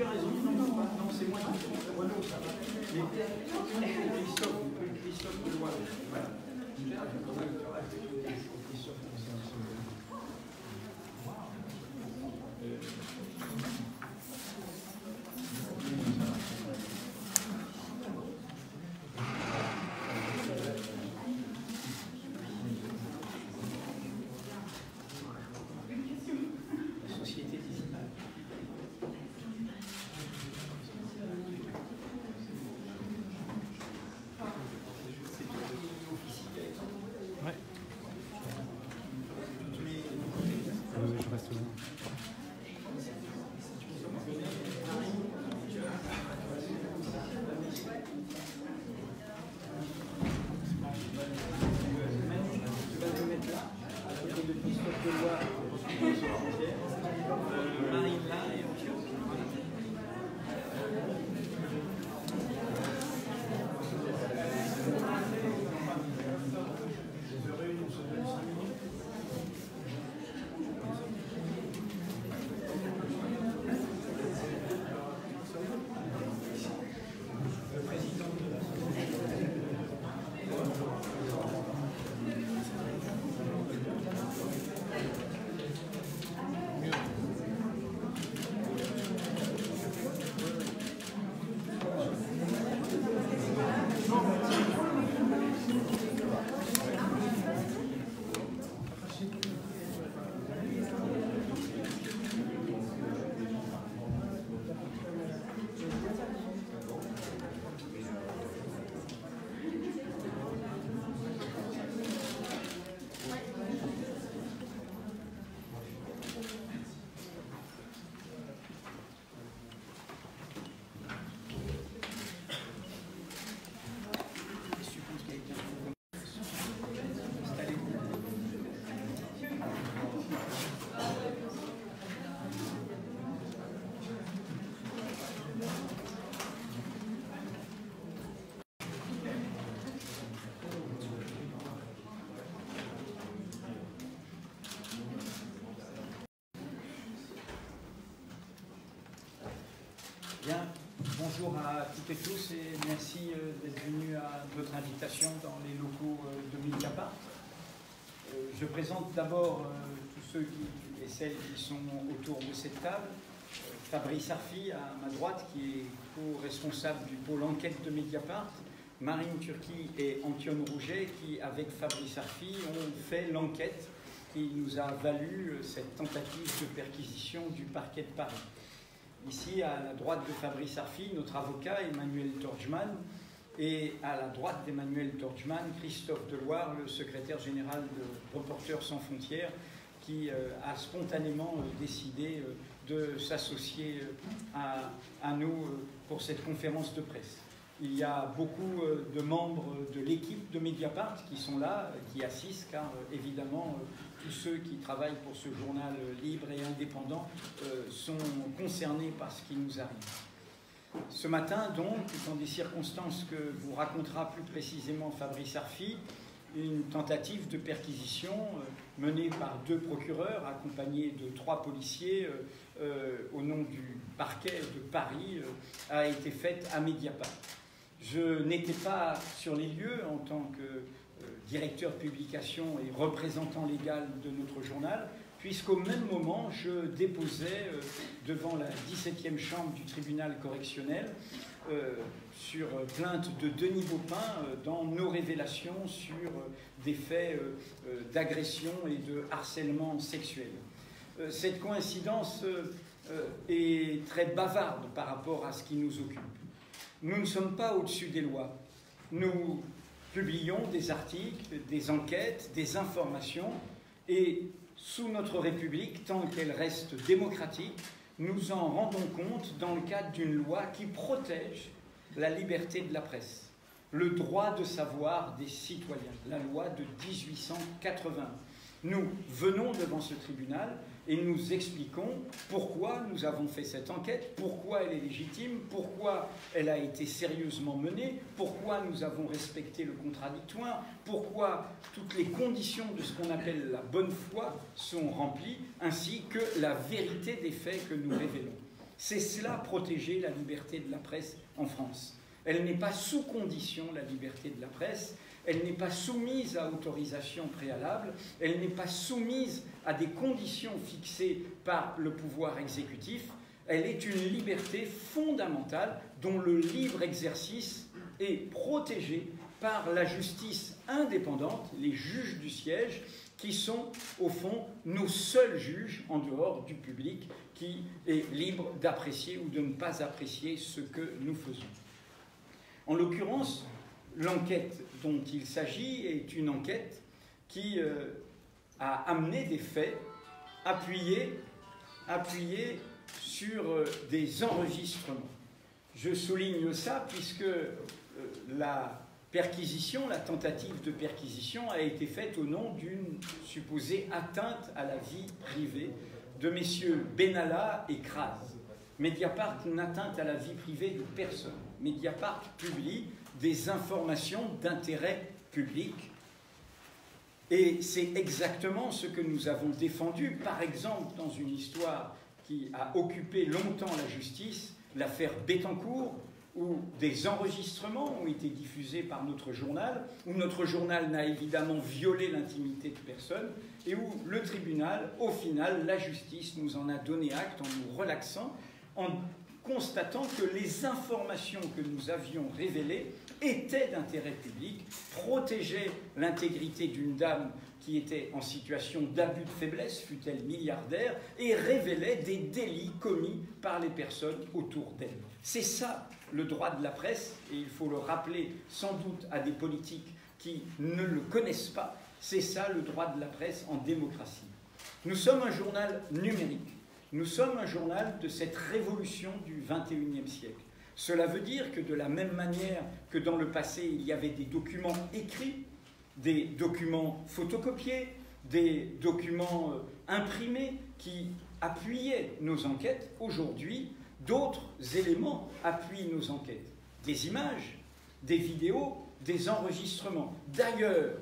tu as raison, non, c'est moi qui fais Renaud, ça va. Mais Christophe de Loire, voilà. Bien, bonjour à toutes et tous et merci d'être venus à votre invitation dans les locaux de Mediapart. Je présente d'abord tous ceux et celles qui sont autour de cette table. Fabrice Arfi à ma droite qui est co-responsable du pôle enquête de Mediapart. Marine Turki et Antione Rouget qui, avec Fabrice Arfi, ont fait l'enquête qui nous a valu cette tentative de perquisition du parquet de Paris. Ici, à la droite de Fabrice Arfi, notre avocat Emmanuel Torgman, et à la droite d'Emmanuel Torgman, Christophe Deloire, le secrétaire général de Reporters sans frontières, qui a spontanément décidé de s'associer à nous pour cette conférence de presse. Il y a beaucoup de membres de l'équipe de Mediapart qui sont là, qui assistent, car évidemment, tous ceux qui travaillent pour ce journal libre et indépendant sont concernés par ce qui nous arrive. Ce matin, donc, dans des circonstances que vous racontera plus précisément Fabrice Arfi, une tentative de perquisition menée par 2 procureurs, accompagnés de 3 policiers au nom du parquet de Paris, a été faite à Mediapart. Je n'étais pas sur les lieux en tant que directeur publication et représentant légal de notre journal, puisqu'au même moment, je déposais devant la 17e chambre du tribunal correctionnel sur plainte de Denis Baupin dans nos révélations sur des faits d'agression et de harcèlement sexuel. Cette coïncidence est très bavarde par rapport à ce qui nous occupe. Nous ne sommes pas au-dessus des lois. Nous publions des articles, des enquêtes, des informations, et sous notre République, tant qu'elle reste démocratique, nous en rendons compte dans le cadre d'une loi qui protège la liberté de la presse, le droit de savoir des citoyens, la loi de 1880. Nous venons devant ce tribunal et nous expliquons pourquoi nous avons fait cette enquête, pourquoi elle est légitime, pourquoi elle a été sérieusement menée, pourquoi nous avons respecté le contradictoire, pourquoi toutes les conditions de ce qu'on appelle la bonne foi sont remplies, ainsi que la vérité des faits que nous révélons. C'est cela, protéger la liberté de la presse en France. Elle n'est pas sous condition, la liberté de la presse, elle n'est pas soumise à autorisation préalable, elle n'est pas soumise à des conditions fixées par le pouvoir exécutif, elle est une liberté fondamentale dont le libre exercice est protégé par la justice indépendante, les juges du siège, qui sont, au fond, nos seuls juges en dehors du public qui est libre d'apprécier ou de ne pas apprécier ce que nous faisons. En l'occurrence, l'enquête dont il s'agit est une enquête qui a amené des faits appuyés sur des enregistrements. Je souligne ça puisque la perquisition, la tentative de perquisition a été faite au nom d'une supposée atteinte à la vie privée de messieurs Benalla et Kras. Mediapart n'atteinte à la vie privée de personne. Mediapart publie des informations d'intérêt public. Et c'est exactement ce que nous avons défendu, par exemple, dans une histoire qui a occupé longtemps la justice, l'affaire Bettencourt, où des enregistrements ont été diffusés par notre journal, où notre journal n'a évidemment violé l'intimité de personne, et où le tribunal, au final, la justice nous en a donné acte en nous relaxant, en constatant que les informations que nous avions révélées étaient d'intérêt public, protégeaient l'intégrité d'une dame qui était en situation d'abus de faiblesse, fût-elle milliardaire, et révélaient des délits commis par les personnes autour d'elle. C'est ça le droit de la presse, et il faut le rappeler sans doute à des politiques qui ne le connaissent pas, c'est ça le droit de la presse en démocratie. Nous sommes un journal numérique. Nous sommes un journal de cette révolution du XXIe siècle. Cela veut dire que de la même manière que dans le passé, il y avait des documents écrits, des documents photocopiés, des documents imprimés qui appuyaient nos enquêtes, aujourd'hui, d'autres éléments appuient nos enquêtes. Des images, des vidéos, des enregistrements. D'ailleurs,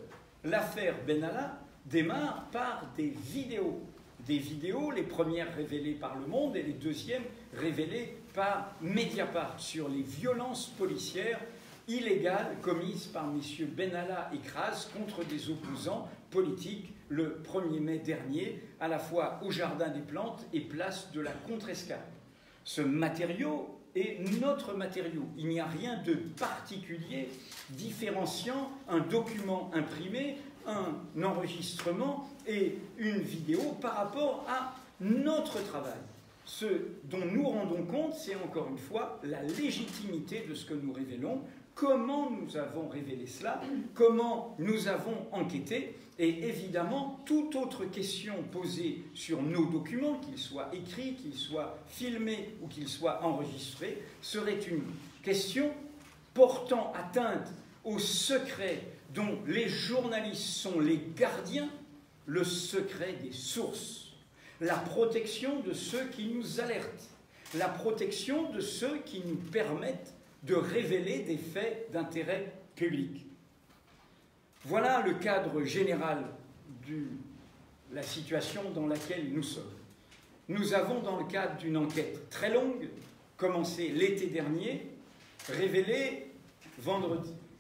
l'affaire Benalla démarre par des vidéos. Des vidéos, les premières révélées par Le Monde et les deuxièmes révélées par Mediapart sur les violences policières illégales commises par M. Benalla et Kras contre des opposants politiques le 1er mai dernier, à la fois au Jardin des Plantes et place de la Contrescarpe. Ce matériau est notre matériau. Il n'y a rien de particulier différenciant un document imprimé, un enregistrement et une vidéo par rapport à notre travail. Ce dont nous rendons compte, c'est encore une fois la légitimité de ce que nous révélons, comment nous avons révélé cela, comment nous avons enquêté, et évidemment, toute autre question posée sur nos documents, qu'ils soient écrits, qu'ils soient filmés ou qu'ils soient enregistrés, serait une question portant atteinte au secret dont les journalistes sont les gardiens, le secret des sources, la protection de ceux qui nous alertent, la protection de ceux qui nous permettent de révéler des faits d'intérêt public. Voilà le cadre général de la situation dans laquelle nous sommes. Nous avons, dans le cadre d'une enquête très longue, commencée l'été dernier, révélé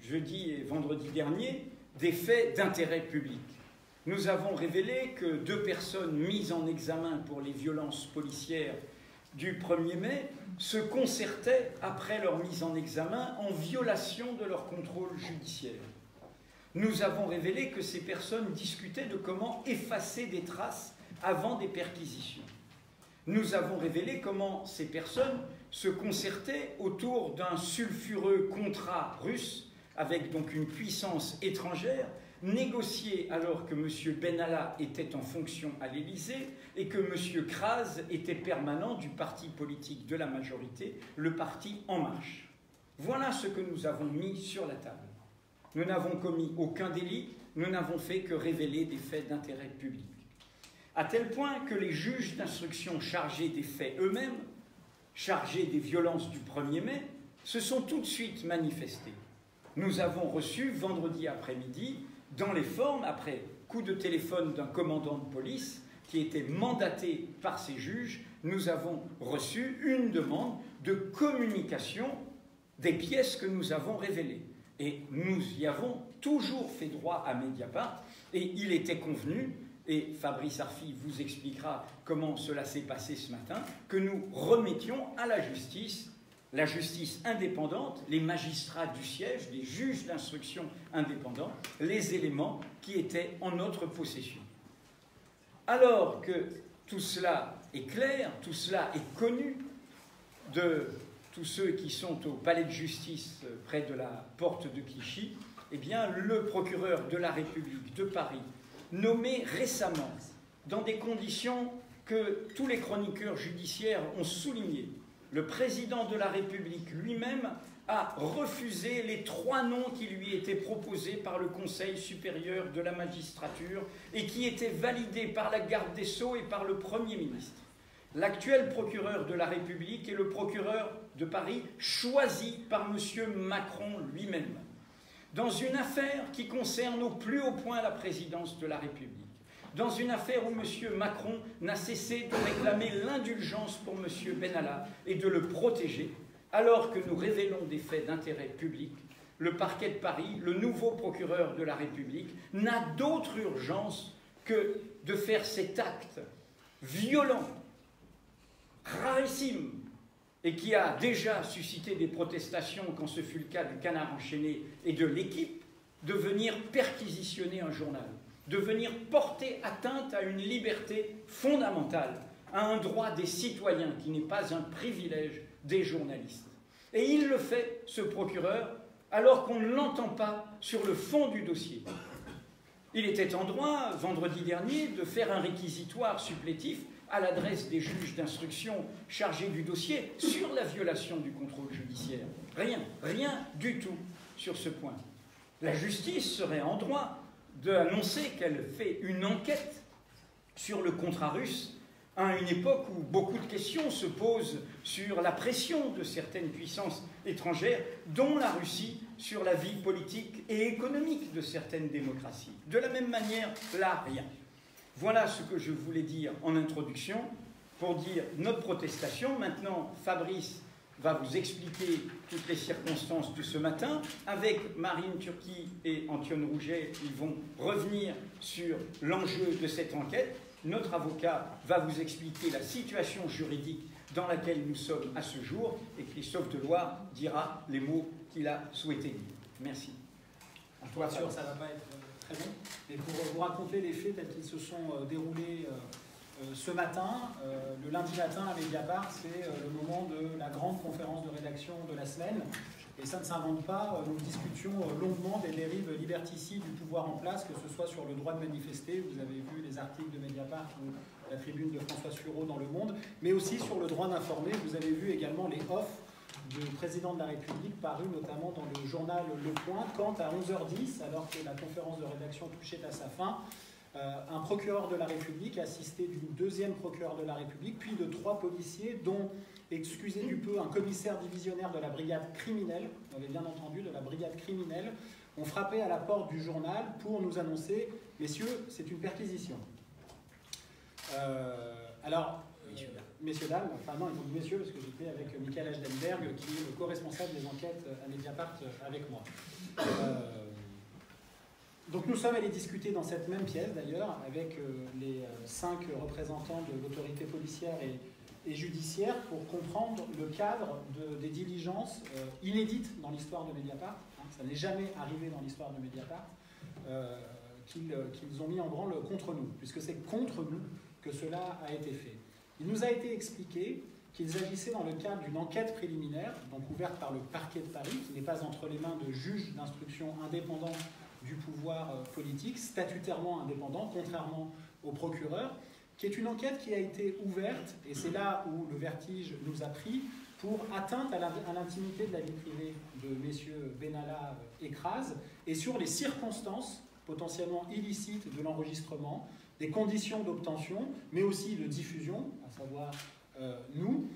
jeudi et vendredi dernier, des faits d'intérêt public. Nous avons révélé que 2 personnes mises en examen pour les violences policières du 1er mai se concertaient après leur mise en examen en violation de leur contrôle judiciaire. Nous avons révélé que ces personnes discutaient de comment effacer des traces avant des perquisitions. Nous avons révélé comment ces personnes se concertaient autour d'un sulfureux contrat russe avec donc une puissance étrangère, négocié alors que M. Benalla était en fonction à l'Élysée et que M. Kras était permanent du parti politique de la majorité, le parti En Marche. Voilà ce que nous avons mis sur la table. Nous n'avons commis aucun délit, nous n'avons fait que révéler des faits d'intérêt public. À tel point que les juges d'instruction chargés des faits eux-mêmes, chargés des violences du 1er mai, se sont tout de suite manifestés. Nous avons reçu vendredi après-midi, dans les formes, après coup de téléphone d'un commandant de police, qui étaient mandatés par ces juges, nous avons reçu une demande de communication des pièces que nous avons révélées. Et nous y avons toujours fait droit à Mediapart, et il était convenu, et Fabrice Arfi vous expliquera comment cela s'est passé ce matin, que nous remettions à la justice indépendante, les magistrats du siège, les juges d'instruction indépendants, les éléments qui étaient en notre possession. Alors que tout cela est clair, tout cela est connu de tous ceux qui sont au palais de justice près de la porte de Clichy, eh bien, le procureur de la République de Paris, nommé récemment, dans des conditions que tous les chroniqueurs judiciaires ont soulignées, le président de la République lui-même a refusé les 3 noms qui lui étaient proposés par le Conseil supérieur de la magistrature et qui étaient validés par la garde des Sceaux et par le Premier ministre. L'actuel procureur de la République est le procureur de Paris choisi par M. Macron lui-même, dans une affaire qui concerne au plus haut point la présidence de la République, dans une affaire où M. Macron n'a cessé de réclamer l'indulgence pour M. Benalla et de le protéger, alors que nous révélons des faits d'intérêt public, le parquet de Paris, le nouveau procureur de la République, n'a d'autre urgence que de faire cet acte violent, rarissime, et qui a déjà suscité des protestations quand ce fut le cas du Canard enchaîné et de l'Équipe, de venir perquisitionner un journal, de venir porter atteinte à une liberté fondamentale, à un droit des citoyens qui n'est pas un privilège des journalistes. Et il le fait, ce procureur, alors qu'on ne l'entend pas sur le fond du dossier. Il était en droit, vendredi dernier, de faire un réquisitoire supplétif à l'adresse des juges d'instruction chargés du dossier sur la violation du contrôle judiciaire. Rien du tout sur ce point. La justice serait en droit d'annoncer qu'elle fait une enquête sur le contrat russe à une époque où beaucoup de questions se posent sur la pression de certaines puissances étrangères, dont la Russie, sur la vie politique et économique de certaines démocraties. De la même manière, là, rien. Voilà ce que je voulais dire en introduction pour dire notre protestation. Maintenant, Fabrice va vous expliquer toutes les circonstances de ce matin. Avec Marine Turki et Antoine Rouget, ils vont revenir sur l'enjeu de cette enquête. Notre avocat va vous expliquer la situation juridique dans laquelle nous sommes à ce jour, et Christophe Deloire dira les mots qu'il a souhaité dire. Merci. Bien sûr, ça ne va pas être très long, mais pour vous raconter les faits tels qu'ils se sont déroulés ce matin, le lundi matin à Mediapart, c'est le moment de la grande conférence de rédaction de la semaine. Et ça ne s'invente pas, nous discutions longuement des dérives liberticides du pouvoir en place, que ce soit sur le droit de manifester, vous avez vu les articles de Mediapart ou la tribune de François Sureau dans Le Monde, mais aussi sur le droit d'informer, vous avez vu également les offs du président de la République paru notamment dans le journal Le Point, quand à 11h10, alors que la conférence de rédaction touchait à sa fin, un procureur de la République assisté d'une deuxième procureure de la République, puis de 3 policiers, dont, excusez du peu, un commissaire divisionnaire de la brigade criminelle, vous avez bien entendu, de la brigade criminelle, ont frappé à la porte du journal pour nous annoncer « Messieurs, c'est une perquisition ». Messieurs, dames, enfin non, il faut dire messieurs, parce que j'étais avec Michael Ashdenberg, qui est le co-responsable des enquêtes à Mediapart avec moi. Donc nous sommes allés discuter dans cette même pièce, d'ailleurs, avec les 5 représentants de l'autorité policière et judiciaire pour comprendre le cadre des diligences inédites dans l'histoire de Mediapart. Ça n'est jamais arrivé dans l'histoire de Mediapart, qu'ils ont mis en branle contre nous, puisque c'est contre nous que cela a été fait. Il nous a été expliqué qu'ils agissaient dans le cadre d'une enquête préliminaire, donc ouverte par le parquet de Paris, qui n'est pas entre les mains de juges d'instruction indépendants du pouvoir politique, statutairement indépendant, contrairement au procureur, qui est une enquête qui a été ouverte, et c'est là où le vertige nous a pris, pour atteinte à l'intimité de la vie privée de messieurs Benalla et Kras, et sur les circonstances potentiellement illicites de l'enregistrement, des conditions d'obtention, mais aussi de diffusion, à savoir nous,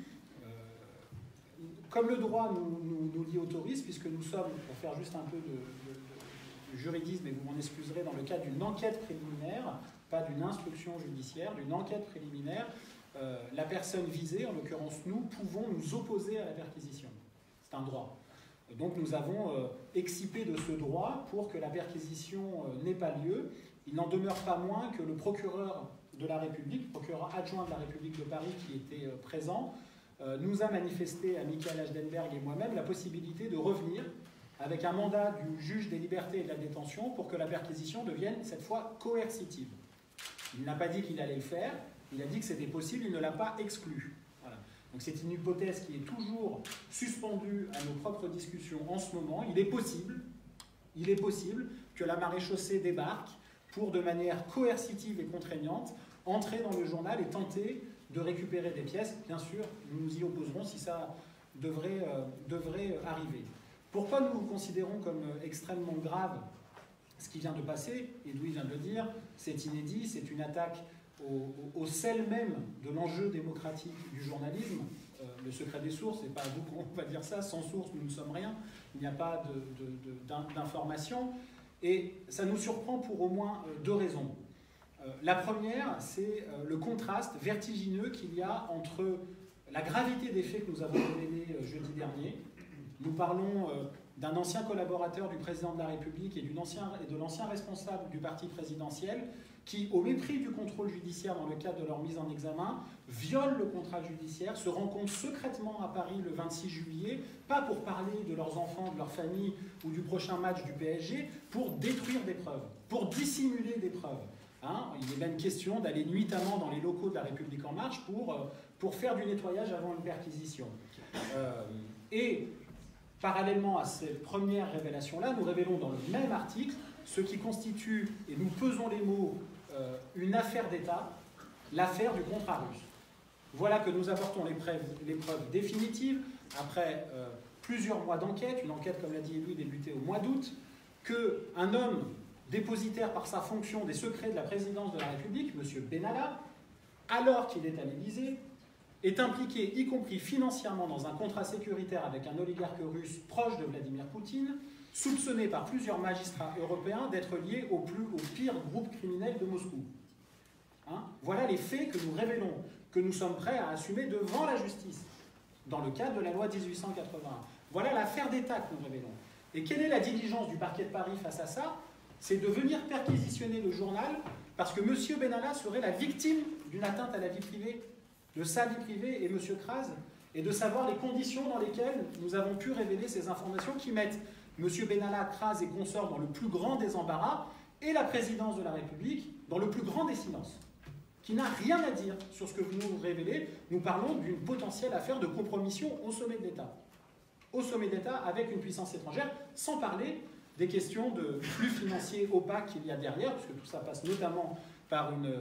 comme le droit nous l'y autorise, puisque nous sommes, pour faire juste un peu juridisme, et vous m'en excuserez, dans le cadre d'une enquête préliminaire, pas d'une instruction judiciaire, d'une enquête préliminaire, la personne visée, en l'occurrence nous, pouvons nous opposer à la perquisition. C'est un droit. Donc nous avons excipé de ce droit pour que la perquisition n'ait pas lieu. Il n'en demeure pas moins que le procureur de la République, procureur adjoint de la République de Paris qui était présent, nous a manifesté à Michael Achdenberg et moi-même la possibilité de revenir avec un mandat du juge des libertés et de la détention pour que la perquisition devienne cette fois coercitive. Il n'a pas dit qu'il allait le faire, il a dit que c'était possible, il ne l'a pas exclu. Voilà. Donc c'est une hypothèse qui est toujours suspendue à nos propres discussions en ce moment. Il est possible que la maréchaussée débarque pour, de manière coercitive et contraignante, entrer dans le journal et tenter de récupérer des pièces. Bien sûr, nous nous y opposerons si ça devrait arriver. Pourquoi nous considérons comme extrêmement grave ce qui vient de passer, et Louis vient de le dire, c'est inédit, c'est une attaque au sel même de l'enjeu démocratique du journalisme, le secret des sources, c'est pas à vous qu'on va dire ça, sans source nous ne sommes rien, il n'y a pas d'information, et ça nous surprend pour au moins deux raisons. La première, c'est le contraste vertigineux qu'il y a entre la gravité des faits que nous avons révélés jeudi dernier. Nous parlons d'un ancien collaborateur du président de la République et de l'ancien responsable du parti présidentiel qui, au mépris du contrôle judiciaire dans le cadre de leur mise en examen, violent le contrat judiciaire, se rencontrent secrètement à Paris le 26 juillet, pas pour parler de leurs enfants, de leur famille ou du prochain match du PSG, pour détruire des preuves, pour dissimuler des preuves. Hein, il est même question d'aller nuitamment dans les locaux de la République En Marche pour faire du nettoyage avant une perquisition. Et parallèlement à cette première révélation-là, nous révélons dans le même article ce qui constitue, et nous pesons les mots, une affaire d'État, l'affaire du contrat russe. Voilà que nous apportons les preuves définitives, après plusieurs mois d'enquête, une enquête, comme l'a dit Louis, débutée au mois d'août, qu'un homme dépositaire par sa fonction des secrets de la présidence de la République, M. Benalla, alors qu'il est à l'Élysée, est impliqué, y compris financièrement, dans un contrat sécuritaire avec un oligarque russe proche de Vladimir Poutine, soupçonné par plusieurs magistrats européens d'être lié au pire groupe criminel de Moscou. Hein, voilà les faits que nous révélons, que nous sommes prêts à assumer devant la justice, dans le cadre de la loi 1881. Voilà l'affaire d'État que nous révélons. Et quelle est la diligence du parquet de Paris face à ça? C'est de venir perquisitionner le journal parce que M. Benalla serait la victime d'une atteinte à la vie privée, de sa vie privée et M. Kras, et de savoir les conditions dans lesquelles nous avons pu révéler ces informations qui mettent M. Benalla, Kras et consorts dans le plus grand des embarras et la présidence de la République dans le plus grand des silences, qui n'a rien à dire sur ce que vous nous révélez. Nous parlons d'une potentielle affaire de compromission au sommet de l'État. Au sommet de l'État avec une puissance étrangère, sans parler des questions de flux financiers opaques qu'il y a derrière, puisque tout ça passe notamment par une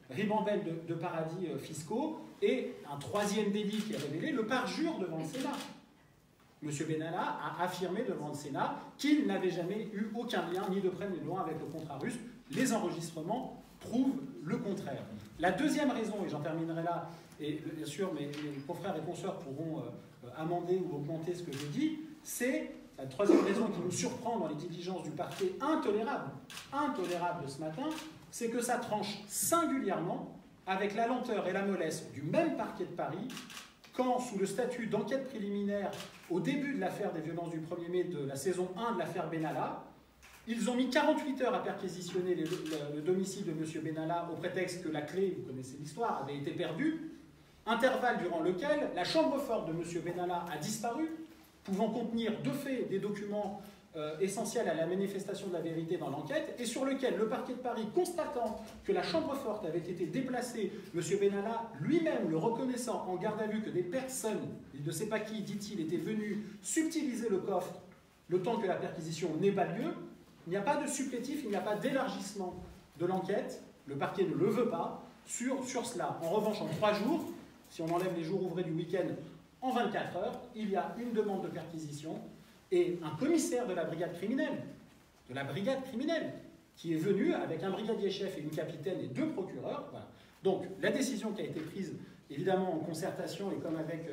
ribambelle de paradis fiscaux, et un troisième délit qui est révélé, le parjure devant le Sénat. M. Benalla a affirmé devant le Sénat qu'il n'avait jamais eu aucun lien, ni de près ni de loin, avec le contrat russe. Les enregistrements prouvent le contraire. La deuxième raison, et j'en terminerai là, et bien sûr mes confrères et consoeurs pourront amender ou augmenter ce que je dis, c'est la troisième raison qui nous surprend dans les diligences du parquet intolérable de ce matin, c'est que ça tranche singulièrement avec la lenteur et la mollesse du même parquet de Paris quand, sous le statut d'enquête préliminaire, au début de l'affaire des violences du 1er mai de la saison 1 de l'affaire Benalla, ils ont mis 48 heures à perquisitionner le domicile de M. Benalla au prétexte que la clé, vous connaissez l'histoire, avait été perdue, intervalle durant lequel la chambre forte de M. Benalla a disparu, pouvant contenir de fait des documents essentiels à la manifestation de la vérité dans l'enquête, et sur lequel le parquet de Paris, constatant que la chambre forte avait été déplacée, M. Benalla lui-même le reconnaissant en garde à vue que des personnes, il ne sait pas qui, dit-il, étaient venues subtiliser le coffre le temps que la perquisition n'ait pas lieu, il n'y a pas de supplétif, il n'y a pas d'élargissement de l'enquête, le parquet ne le veut pas, sur cela. En revanche, en 3 jours, si on enlève les jours ouvrés du week-end, en 24 heures, il y a une demande de perquisition et un commissaire de la brigade criminelle, qui est venu avec un brigadier chef et une capitaine et 2 procureurs. Voilà. Donc, la décision qui a été prise, évidemment en concertation, et comme avec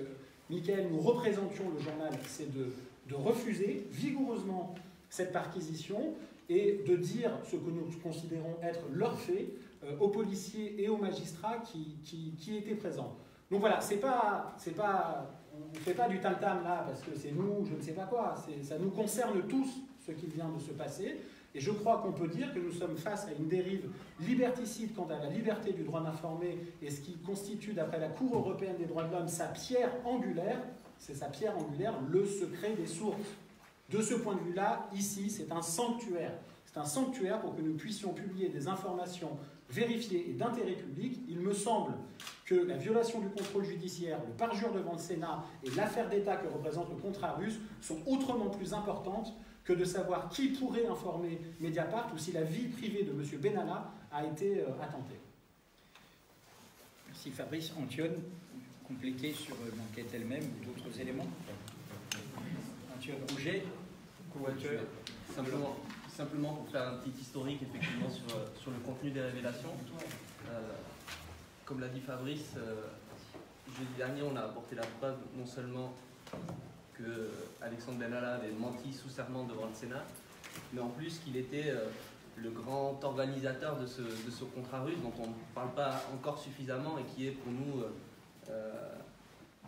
Michael, nous représentions le journal, c'est de refuser vigoureusement cette perquisition et de dire ce que nous considérons être leurs faits aux policiers et aux magistrats qui étaient présents. Donc voilà, on ne fait pas du tam-tam là parce que c'est nous, je ne sais pas quoi, ça nous concerne tous ce qui vient de se passer. Et je crois qu'on peut dire que nous sommes face à une dérive liberticide quant à la liberté du droit d'informer et ce qui constitue, d'après la Cour européenne des droits de l'homme, sa pierre angulaire, c'est sa pierre angulaire, le secret des sources. De ce point de vue-là, ici, c'est un sanctuaire. C'est un sanctuaire pour que nous puissions publier des informations vérifiées et d'intérêt public. Il me semble que la violation du contrôle judiciaire, le parjure devant le Sénat et l'affaire d'État que représente le contrat russe sont autrement plus importantes que de savoir qui pourrait informer Mediapart ou si la vie privée de M. Benalla a été attentée. Merci Fabrice. Antione, compléter sur l'enquête elle-même ou d'autres éléments. Antione Rouget, co-auteur. Simplement pour faire un petit historique effectivement sur le contenu des révélations. Comme l'a dit Fabrice, jeudi dernier on a apporté la preuve non seulement que Alexandre Benalla avait menti sous serment devant le Sénat, mais en plus qu'il était le grand organisateur de ce contrat russe dont on ne parle pas encore suffisamment et qui est pour nous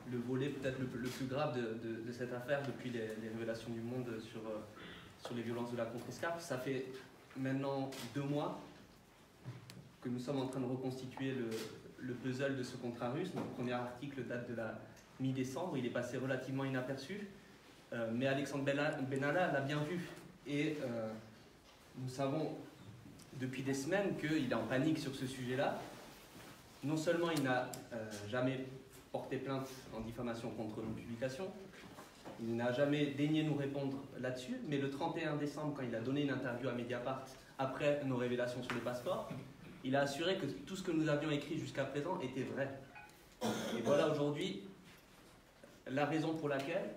le volet peut-être le plus grave de cette affaire depuis les révélations du Monde sur les violences de la contrescarpe. Ça fait maintenant 2 mois que nous sommes en train de reconstituer le puzzle de ce contrat russe. Notre premier article date de la mi-décembre, il est passé relativement inaperçu, mais Alexandre Benalla l'a bien vu. Et nous savons depuis des semaines qu'il est en panique sur ce sujet-là. Non seulement il n'a jamais porté plainte en diffamation contre nos publications, il n'a jamais daigné nous répondre là-dessus, mais le 31 décembre, quand il a donné une interview à Mediapart après nos révélations sur les passeports, il a assuré que tout ce que nous avions écrit jusqu'à présent était vrai. Et voilà aujourd'hui la raison pour laquelle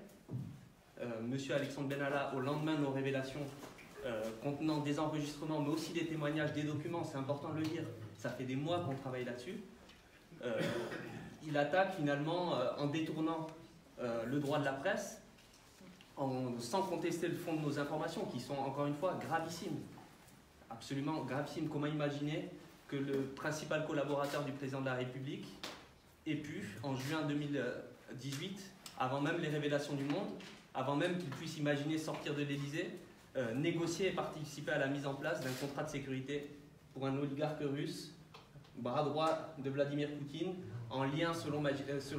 M. Alexandre Benalla, au lendemain de nos révélations, contenant des enregistrements, mais aussi des témoignages, des documents, c'est important de le dire, ça fait des mois qu'on travaille là-dessus, il attaque finalement en détournant le droit de la presse, sans contester le fond de nos informations, qui sont encore une fois gravissimes, absolument gravissimes. Comment imaginer que le principal collaborateur du président de la République ait pu, en juin 2018, avant même les révélations du Monde, avant même qu'il puisse imaginer sortir de l'Élysée, négocier et participer à la mise en place d'un contrat de sécurité pour un oligarque russe, bras droit de Vladimir Poutine, en lien, selon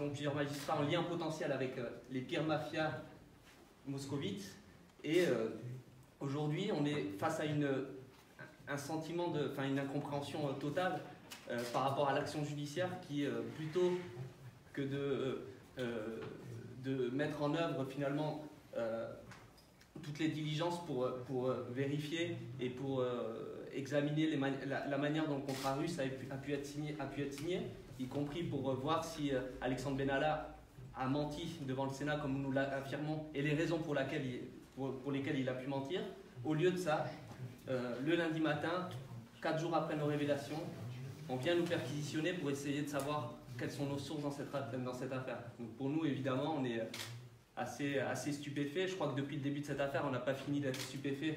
plusieurs magistrats, en lien potentiel avec les pires mafias moscovites. Et aujourd'hui, on est face à un sentiment une incompréhension totale par rapport à l'action judiciaire qui, plutôt que de mettre en œuvre finalement toutes les diligences pour vérifier et pour examiner la manière dont le contrat russe a pu être signé, y compris pour voir si Alexandre Benalla a menti devant le Sénat comme nous l'affirmons et les raisons pour lesquelles il a pu mentir. Au lieu de ça, le lundi matin, 4 jours après nos révélations, on vient nous perquisitionner pour essayer de savoir quelles sont nos sources dans cette affaire. Donc pour nous, évidemment, on est assez stupéfait. Je crois que depuis le début de cette affaire, on n'a pas fini d'être stupéfait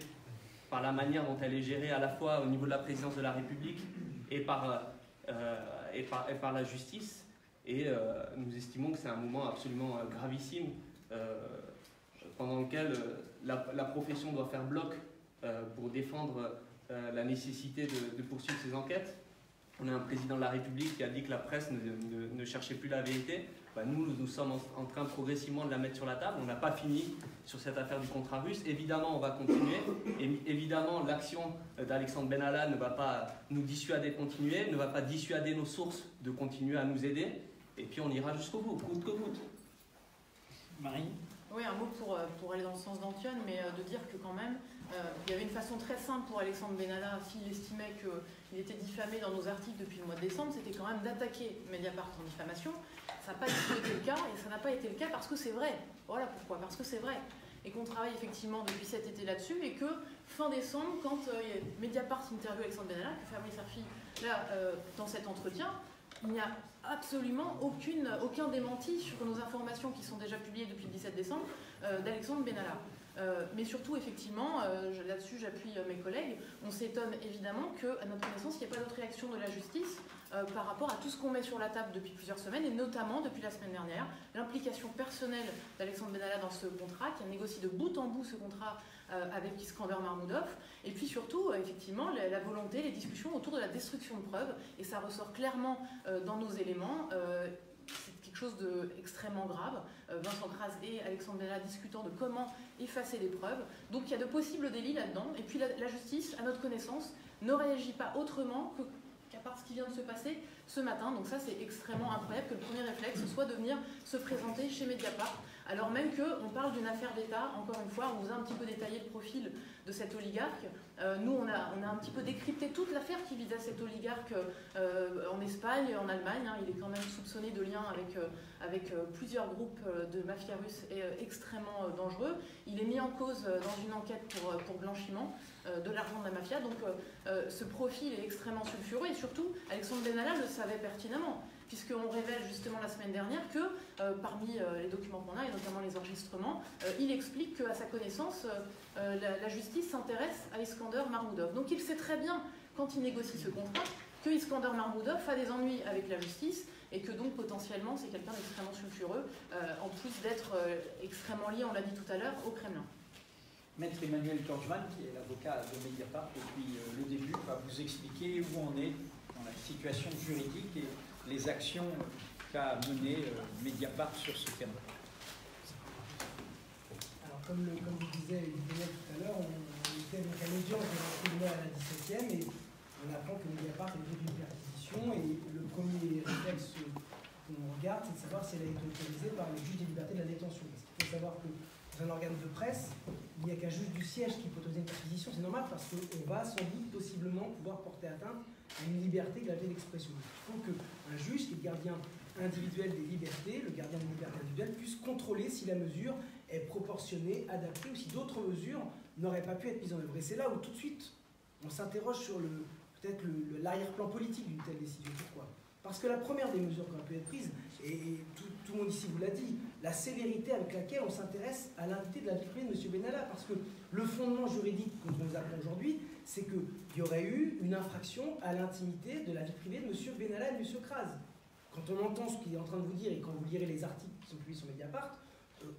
par la manière dont elle est gérée à la fois au niveau de la présidence de la République et par la justice. Et nous estimons que c'est un moment absolument gravissime pendant lequel la profession doit faire bloc pour défendre la nécessité de poursuivre ces enquêtes. On a un président de la République qui a dit que la presse ne cherchait plus la vérité. Nous sommes en train progressivement de la mettre sur la table. On n'a pas fini sur cette affaire du contrat russe. Évidemment, on va continuer. Et évidemment, l'action d'Alexandre Benalla ne va pas nous dissuader de continuer, ne va pas dissuader nos sources de continuer à nous aider. Et puis on ira jusqu'au bout, coûte que coûte. Marie ? Oui, un mot pour aller dans le sens d'Antione, mais de dire que quand même, il y avait une façon très simple pour Alexandre Benalla, s'il estimait qu'il était diffamé dans nos articles depuis le mois de décembre, c'était quand même d'attaquer Mediapart en diffamation. Ça n'a pas été le cas, et ça n'a pas été le cas parce que c'est vrai. Voilà pourquoi, parce que c'est vrai. Et qu'on travaille effectivement depuis cet été là-dessus, et que fin décembre, quand Mediapart interviewe Alexandre Benalla, que Fabrice Arfi, là, dans cet entretien, il n'y a absolument aucun démenti sur nos informations qui sont déjà publiées depuis le 17 décembre d'Alexandre Benalla. Mais surtout, effectivement, là-dessus j'appuie mes collègues, on s'étonne évidemment qu'à notre connaissance, il n'y ait pas d'autre réaction de la justice par rapport à tout ce qu'on met sur la table depuis plusieurs semaines, et notamment depuis la semaine dernière, l'implication personnelle d'Alexandre Benalla dans ce contrat, qui a négocié de bout en bout ce contrat avec Iskander Marmoudov, et puis surtout, effectivement, la volonté, les discussions autour de la destruction de preuves, et ça ressort clairement dans nos éléments. C'est quelque chose d'extrêmement grave. Vincent Kras et Alexandre Benalla discutant de comment effacer les preuves. Donc il y a de possibles délits là-dedans. Et puis la justice, à notre connaissance, ne réagit pas autrement qu'à part ce qui vient de se passer ce matin. Donc ça, c'est extrêmement incroyable que le premier réflexe soit de venir se présenter chez Mediapart, alors même qu'on parle d'une affaire d'État. Encore une fois, on vous a un petit peu détaillé le profil de cet oligarque. Nous, on a un petit peu décrypté toute l'affaire qui visait cet oligarque en Espagne, en Allemagne. Il est quand même soupçonné de liens avec plusieurs groupes de mafia russes extrêmement dangereux. Il est mis en cause dans une enquête pour blanchiment de l'argent de la mafia. Donc ce profil est extrêmement sulfureux, et surtout, Alexandre Benalla le savait pertinemment, puisqu'on révèle justement la semaine dernière que parmi les documents qu'on a, et notamment les enregistrements, il explique qu'à sa connaissance, la justice s'intéresse à Iskander Marmoudov. Donc il sait très bien, quand il négocie ce contrat, que Iskander Marmoudov a des ennuis avec la justice, et que donc potentiellement c'est quelqu'un d'extrêmement sulfureux, en plus d'être extrêmement lié, on l'a dit tout à l'heure, au Kremlin. Maître Emmanuel Torjman, qui est l'avocat de Mediapart depuis le début, va vous expliquer où on est dans la situation juridique et les actions qu'a menées Mediapart sur ce thème. Alors, comme vous disait Lionel tout à l'heure, on était donc à l'audience de la tribunal à la 17e, et on apprend que Mediapart a été une perquisition, et le premier réflexe qu'on regarde, c'est de savoir si elle a été autorisée par le juge des libertés de la détention. Parce qu'il faut savoir que dans un organe de presse, il n'y a qu'un juge du siège qui peut autoriser une perquisition. C'est normal, parce qu'on va sans doute possiblement pouvoir porter atteinte à une liberté de la d'expression. Il faut qu'un juge, qui est le gardien individuel des libertés, le gardien des libertés individuelles, puisse contrôler si la mesure est proportionnée, adaptée, ou si d'autres mesures n'auraient pas pu être mises en œuvre. Et c'est là où tout de suite on s'interroge sur peut-être l'arrière-plan politique d'une telle décision. Pourquoi ? Parce que la première des mesures qui a pu être prise, et tout le monde ici vous l'a dit, la célérité avec laquelle on s'intéresse à l'intimité de la vie privée de M. Benalla, parce que le fondement juridique dont on nous apprend aujourd'hui, c'est qu'il y aurait eu une infraction à l'intimité de la vie privée de M. Benalla et de M. Kras. Quand on entend ce qu'il est en train de vous dire, et quand vous lirez les articles qui sont publiés sur Mediapart,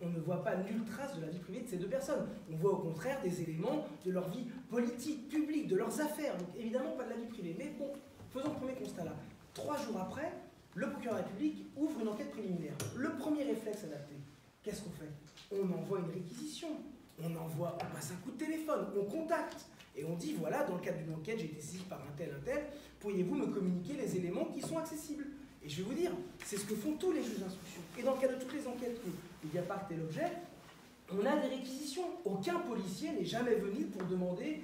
on ne voit pas nulle trace de la vie privée de ces deux personnes. On voit au contraire des éléments de leur vie politique, publique, de leurs affaires. Donc évidemment pas de la vie privée. Mais bon, faisons le premier constat là. 3 jours après, le procureur de la République ouvre une enquête préliminaire. Le premier réflexe adapté, qu'est-ce qu'on fait? On envoie une réquisition, on passe un coup de téléphone, on contacte, et on dit, voilà, dans le cadre d'une enquête, j'ai été saisi par un tel, pourriez-vous me communiquer les éléments qui sont accessibles? Et je vais vous dire, c'est ce que font tous les juges d'instruction. Et dans le cas de toutes les enquêtes que Mediapart est l'objet, on a des réquisitions. Aucun policier n'est jamais venu pour demander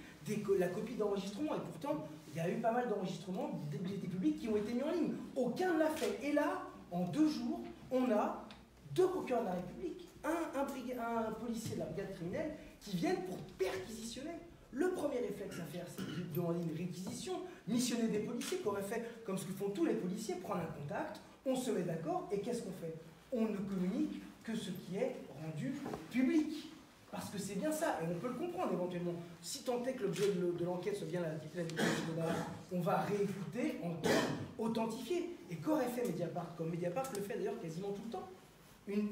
la copie d'enregistrement. Et pourtant, il y a eu pas mal d'enregistrements des publics qui ont été mis en ligne. Aucun ne l'a fait. Et là, en 2 jours, on a 2 procureurs de la République, un policier de la brigade criminelle qui viennent pour perquisitionner. Le premier réflexe à faire, c'est de demander une réquisition, missionner des policiers qui auraient fait comme ce que font tous les policiers, prendre un contact, on se met d'accord, et qu'est-ce qu'on fait? On ne communique que ce qui est rendu public. Parce que c'est bien ça, et on peut le comprendre éventuellement. Si tant est que l'objet de l'enquête soit bien la on va réécouter, entendre, authentifier. Et qu'aurait fait Mediapart? Comme Mediapart le fait d'ailleurs quasiment tout le temps.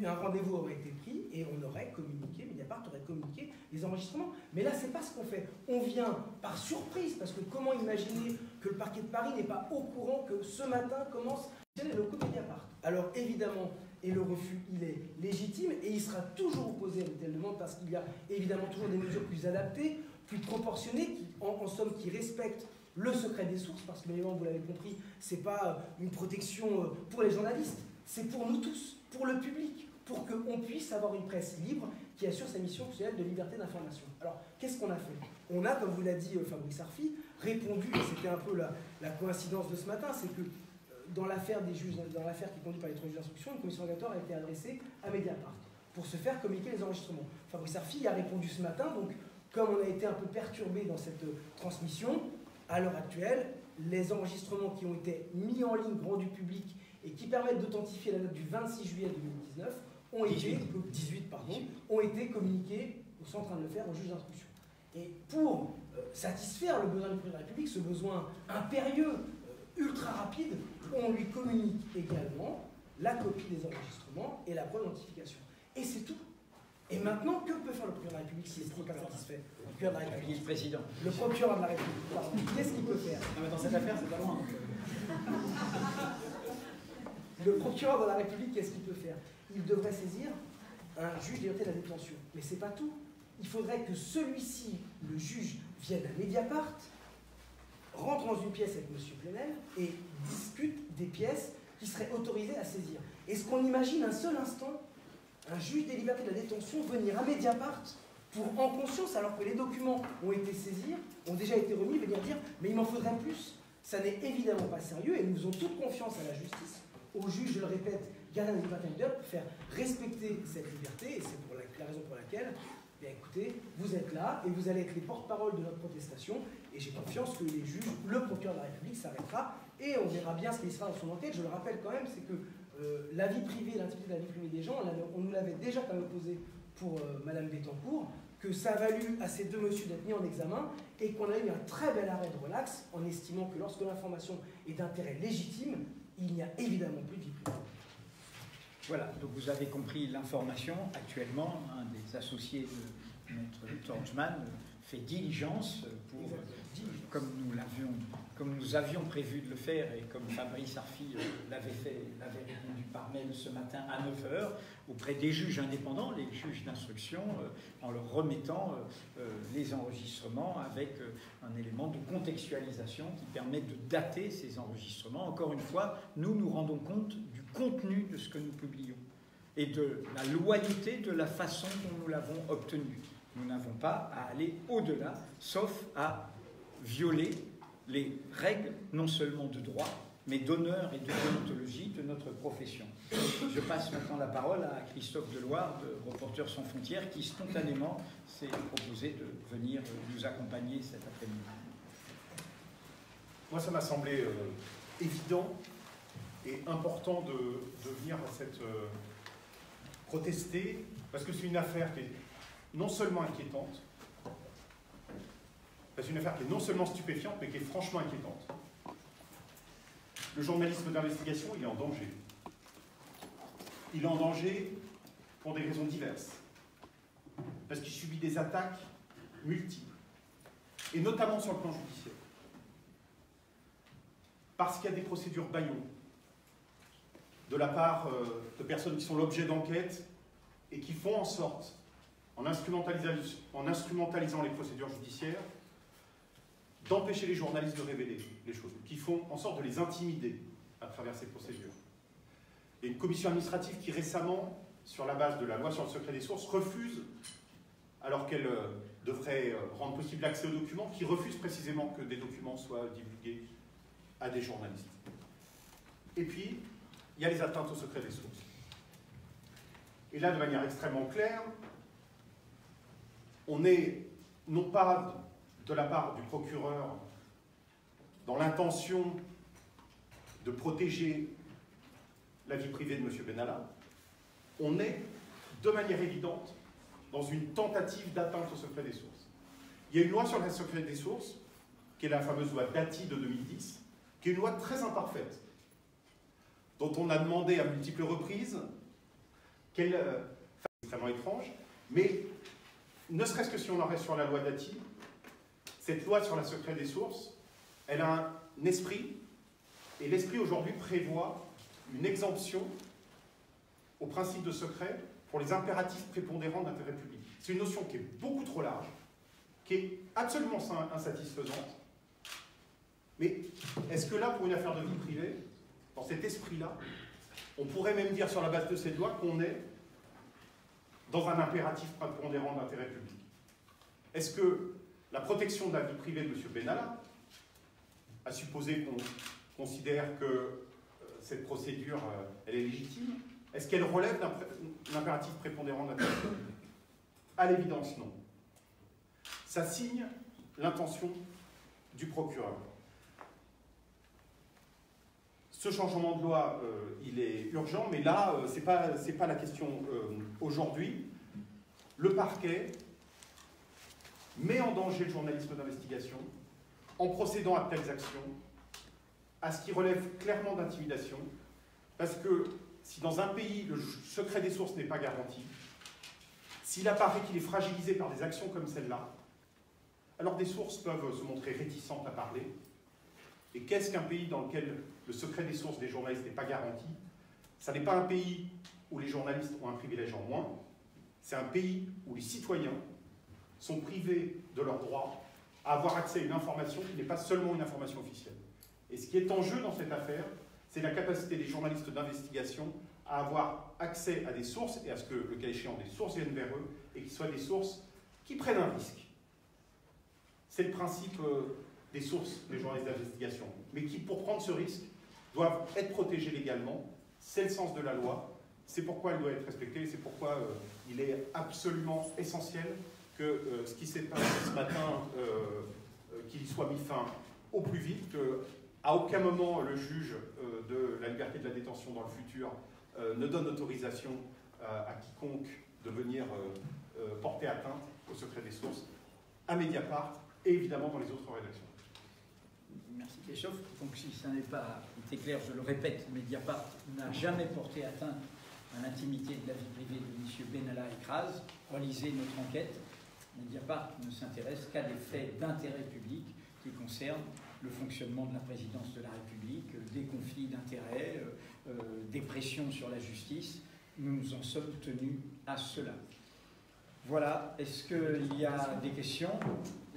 Un rendez-vous aurait été pris et on aurait communiqué, Mediapart aurait communiqué les enregistrements. Mais là, c'est pas ce qu'on fait. On vient par surprise, parce que comment imaginer que le parquet de Paris n'est pas au courant que ce matin commence les locaux de Mediapart? Alors évidemment, et le refus, il est légitime et il sera toujours opposé à une telle demande parce qu'il y a évidemment toujours des mesures plus adaptées, plus proportionnées, en somme qui respectent le secret des sources, parce que bien évidemment, vous l'avez compris, c'est pas une protection pour les journalistes, c'est pour nous tous, pour le public, pour qu'on puisse avoir une presse libre qui assure sa mission sociale de liberté d'information. Alors, qu'est-ce qu'on a fait? On a, comme vous l'a dit Fabrice Arfi, répondu, et c'était un peu la coïncidence de ce matin, c'est que dans l'affaire des juges, dans l'affaire qui est conduite par les 3 juges d'instruction, une commission rogatoire a été adressée à Mediapart pour se faire communiquer les enregistrements. Fabrice Arfi a répondu ce matin, donc comme on a été un peu perturbé dans cette transmission, à l'heure actuelle, les enregistrements qui ont été mis en ligne, rendus publics, et qui permettent d'authentifier la note du 26 juillet 2019, ont été communiqués sont en train de le faire au juge d'instruction. Et pour satisfaire le besoin du président de la République, ce besoin impérieux, ultra rapide, on lui communique également la copie des enregistrements et la preuve d'identification. Et c'est tout. Et maintenant, que peut faire le procureur de la République s'il n'est pas satisfait? Le procureur de la République. Le président. Le procureur de la République. Pardon. Qu'est-ce qu'il peut faire? Non, mais dans cette affaire, c'est pas loin. Le procureur de la République, qu'est-ce qu'il peut faire? Il devrait saisir un juge des libertés de la détention. Mais c'est pas tout. Il faudrait que celui-ci, le juge, vienne à Mediapart, rentre dans une pièce avec M. Plenel et discute des pièces qui seraient autorisées à saisir. Est-ce qu'on imagine un seul instant un juge des libertés de la détention venir à Mediapart pour, en conscience, alors que les documents ont été saisis, ont déjà été remis, venir dire « mais il m'en faudrait plus ». Ça n'est évidemment pas sérieux et nous faisons toute confiance à la justice, au juge, je le répète, gardien des libertés individuelles, pour faire respecter cette liberté, et c'est pour la raison pour laquelle, bien écoutez, vous êtes là et vous allez être les porte-parole de notre protestation, et j'ai confiance que les juges, le procureur de la République s'arrêtera, et on verra bien ce qui sera dans son enquête. Je le rappelle quand même, c'est que la vie privée, l'intimité de la vie privée des gens, on nous l'avait déjà quand même posé pour Madame Bettencourt, que ça a valu à ces deux messieurs d'être mis en examen et qu'on a eu un très bel arrêt de relax en estimant que lorsque l'information est d'intérêt légitime, il n'y a évidemment plus de vie privée. Voilà, donc vous avez compris l'information. Actuellement, un des associés de notre Torchman fait diligence pour, comme nous avions prévu de le faire et comme Fabrice Arfi l'avait répondu par mail ce matin à 9h, auprès des juges indépendants, les juges d'instruction, en leur remettant les enregistrements avec un élément de contextualisation qui permet de dater ces enregistrements. Encore une fois, nous rendons compte du contenu de ce que nous publions et de la loyauté de la façon dont nous l'avons obtenu. Nous n'avons pas à aller au-delà, sauf à violer les règles non seulement de droit, mais d'honneur et de déontologie de notre profession. Je passe maintenant la parole à Christophe Deloire de Reporters sans frontières, qui spontanément s'est proposé de venir nous accompagner cet après-midi. Moi, ça m'a semblé évident et important de venir à cette protester, parce que c'est une affaire qui est non seulement inquiétante, c'est une affaire qui est non seulement stupéfiante, mais qui est franchement inquiétante. Le journalisme d'investigation, il est en danger. Il est en danger pour des raisons diverses. Parce qu'il subit des attaques multiples, et notamment sur le plan judiciaire. Parce qu'il y a des procédures bâillons de la part de personnes qui sont l'objet d'enquêtes et qui font en sorte, en instrumentalisant les procédures judiciaires, d'empêcher les journalistes de révéler les choses, qui font en sorte de les intimider à travers ces procédures. Il y a une commission administrative qui récemment, sur la base de la loi sur le secret des sources, refuse, alors qu'elle devrait rendre possible l'accès aux documents, qui refuse précisément que des documents soient divulgués à des journalistes. Et puis, il y a les atteintes au secret des sources. Et là, de manière extrêmement claire, on est non pas de la part du procureur dans l'intention de protéger la vie privée de M. Benalla, on est de manière évidente dans une tentative d'atteinte au secret des sources. Il y a une loi sur le secret des sources, qui est la fameuse loi Dati de 2010, qui est une loi très imparfaite, dont on a demandé à multiples reprises qu'elle est extrêmement étrange, mais ne serait-ce que si on en reste sur la loi Dati, cette loi sur le secret des sources, elle a un esprit, et l'esprit aujourd'hui prévoit une exemption au principe de secret pour les impératifs prépondérants d'intérêt public. C'est une notion qui est beaucoup trop large, qui est absolument insatisfaisante. Mais est-ce que là, pour une affaire de vie privée, dans cet esprit-là, on pourrait même dire sur la base de cette loi qu'on est dans un impératif prépondérant d'intérêt public? Est-ce que la protection de la vie privée de M. Benalla, à supposer qu'on considère que cette procédure elle est légitime, est-ce qu'elle relève d'un impératif prépondérant d'intérêt public? À l'évidence, non. Ça signe l'intention du procureur. Ce changement de loi, il est urgent, mais là, c'est pas la question aujourd'hui. Le parquet met en danger le journalisme d'investigation en procédant à telles actions, à ce qui relève clairement d'intimidation, parce que si dans un pays le secret des sources n'est pas garanti, s'il apparaît qu'il est fragilisé par des actions comme celle-là, alors des sources peuvent se montrer réticentes à parler. Et qu'est-ce qu'un pays dans lequel le secret des sources des journalistes n'est pas garanti? Ça n'est pas un pays où les journalistes ont un privilège en moins, c'est un pays où les citoyens sont privés de leur droit à avoir accès à une information qui n'est pas seulement une information officielle. Et ce qui est en jeu dans cette affaire, c'est la capacité des journalistes d'investigation à avoir accès à des sources et à ce que, le cas échéant, des sources viennent vers eux et qu'ils soient des sources qui prennent un risque. C'est le principe des sources des journalistes d'investigation, mais qui, pour prendre ce risque, doivent être protégées légalement. C'est le sens de la loi, c'est pourquoi elle doit être respectée, c'est pourquoi il est absolument essentiel que ce qui s'est passé ce matin, qu'il soit mis fin au plus vite, qu'à aucun moment le juge de la liberté de la détention dans le futur ne donne autorisation à quiconque de venir porter atteinte au secret des sources, à Mediapart et évidemment dans les autres rédactions. Merci Kéchoff. Donc si ça n'est pas été clair, je le répète, Mediapart n'a jamais porté atteinte à l'intimité de la vie privée de M. Benalla Ekraz. Relisez notre enquête. Mediapart ne s'intéresse qu'à des faits d'intérêt public qui concernent le fonctionnement de la présidence de la République, des conflits d'intérêts, des pressions sur la justice. Nous nous en sommes tenus à cela. Voilà. Est-ce qu'il y a des questions?